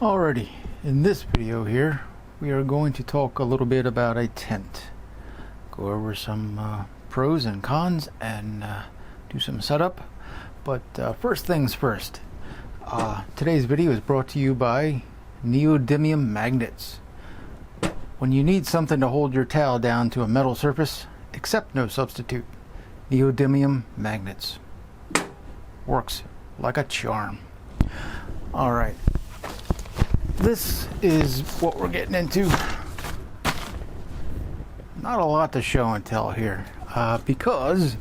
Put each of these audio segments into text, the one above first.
Alrighty, in this video here we are going to talk a little bit about a tent, go over some pros and cons, and do some setup. But first things first, today's video is brought to you by neodymium magnets. When you need something to hold your towel down to a metal surface, accept no substitute. Neodymium magnets works like a charm. Alright, this is what we're getting into. Not a lot to show and tell here, because,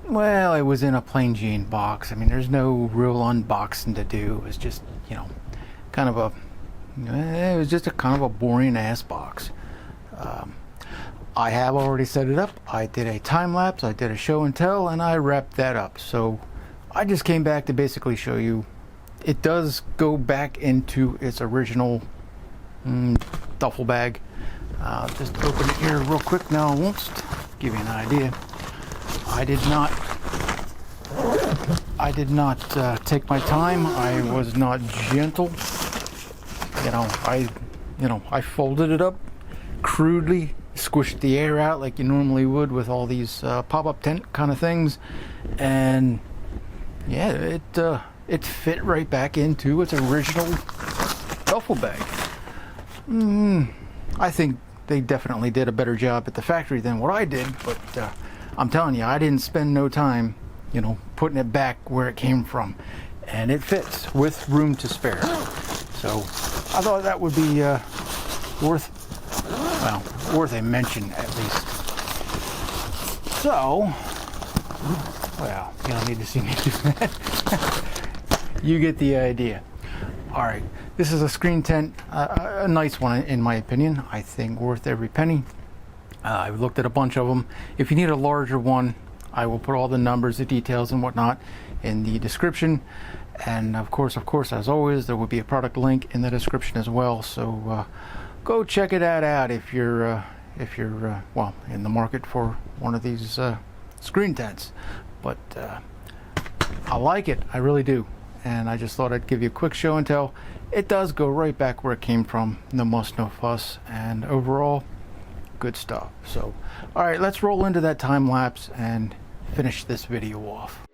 well, it was in a plain Jane box. I mean, there's no real unboxing to do. It was just, you know, kind of a, it was just a kind of a boring ass box. I have already set it up. I did a time lapse, I did a show and tell, and I wrapped that up. So I just came back to basically show you it does go back into its original duffel bag. Just open it here real quick now once, give you an idea. I did not take my time. I was not gentle. I folded it up crudely, squished the air out like you normally would with all these pop-up tent kind of things, and yeah, it fit right back into its original duffel bag. I think they definitely did a better job at the factory than what I did, but I'm telling you, I didn't spend no time, putting it back where it came from, and it fits with room to spare. So I thought that would be worth a mention at least. So, well, you don't need to see me do that. You get the idea. Alright, this is a screen tent, a nice one in my opinion. I think worth every penny. I've looked at a bunch of them. If you need a larger one, I will put all the numbers, the details and whatnot in the description. And of course, as always, there will be a product link in the description as well. So go check it out if you're well, in the market for one of these screen tents. But I like it, I really do. And I just thought I'd give you a quick show and tell. It does go right back where it came from. No muss, no fuss, and overall, good stuff. So, all right, let's roll into that time lapse and finish this video off.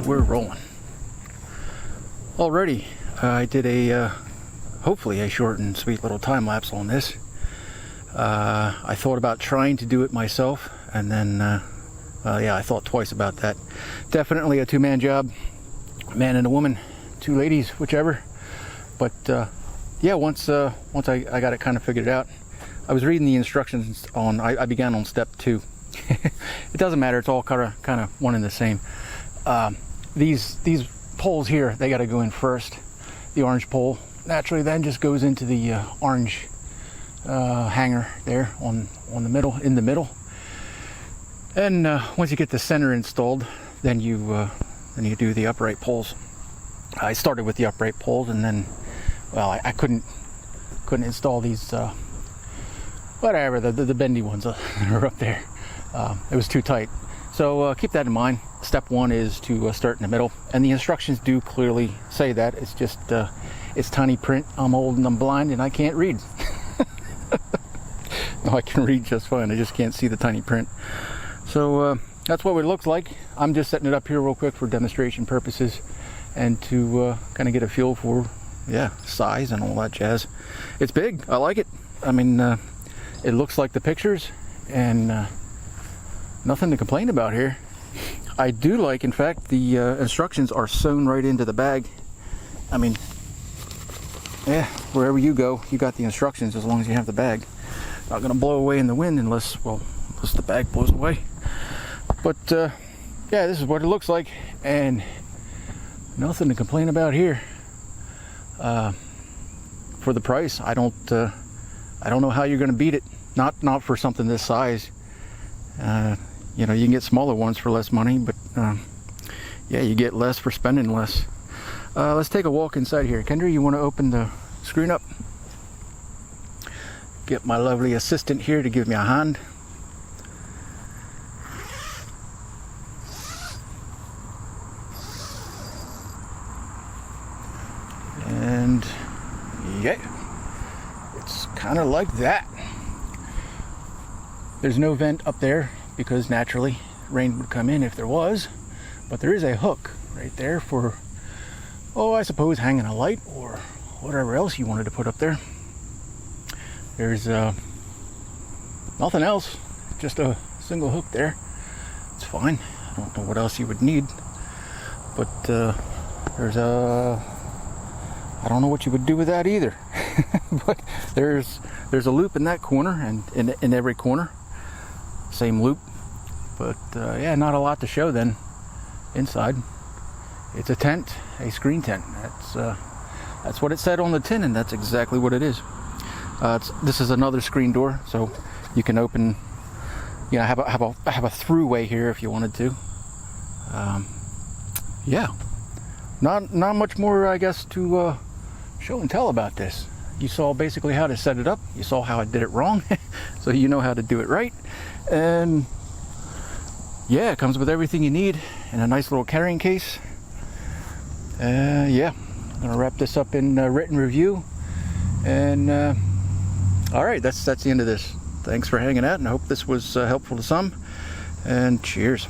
We're rolling. Already, I did a hopefully a short and sweet little time lapse on this. I thought about trying to do it myself, and then yeah, I thought twice about that. Definitely a two-man job, man and a woman, two ladies, whichever. But yeah, once I got it kind of figured out, I was reading the instructions on. I began on step 2. It doesn't matter. It's all kind of one and the same. These poles here, they got to go in first. The orange pole naturally then just goes into the orange hanger there in the middle. And once you get the center installed, then you do the upright poles. I started with the upright poles, and then, well, I couldn't install these whatever the bendy ones that are up there. It was too tight. So keep that in mind. Step 1 is to start in the middle, and the instructions do clearly say that. It's just it's tiny print. I'm old and I'm blind and I can't read. No, I can read just fine. I just can't see the tiny print. So that's what it looks like. I'm just setting it up here real quick for demonstration purposes and to kind of get a feel for, yeah, size and all that jazz. It's big. I like it. I mean, it looks like the pictures, and nothing to complain about here. I do like, in fact, the instructions are sewn right into the bag. I mean, yeah, wherever you go, you got the instructions as long as you have the bag. Not going to blow away in the wind unless Plus the bag blows away. But yeah, this is what it looks like, and nothing to complain about here. For the price, I don't know how you're going to beat it. Not for something this size. You know, you can get smaller ones for less money, but yeah, you get less for spending less. Let's take a walk inside here. Kendra, you want to open the screen up? Get my lovely assistant here to give me a hand. And yeah, it's kind of like that. There's no vent up there because naturally rain would come in if there was, but there is a hook right there for, oh, I suppose hanging a light or whatever else you wanted to put up there. There's nothing else, just a single hook there. It's fine. I don't know what else you would need, but there's a, I don't know what you would do with that either. But there's a loop in that corner and in every corner, same loop. But yeah, not a lot to show then inside. It's a tent, a screen tent. That's what it said on the tin, and that's exactly what it is. This is another screen door, so you can open, you know, have a throughway here if you wanted to. Yeah, not much more, I guess, to show and tell about this. You saw basically how to set it up. You saw how I did it wrong, so you know how to do it right. And yeah, it comes with everything you need in a nice little carrying case. Yeah, I'm gonna wrap this up in written review. And all right, that's the end of this. Thanks for hanging out, and I hope this was helpful to some. And cheers.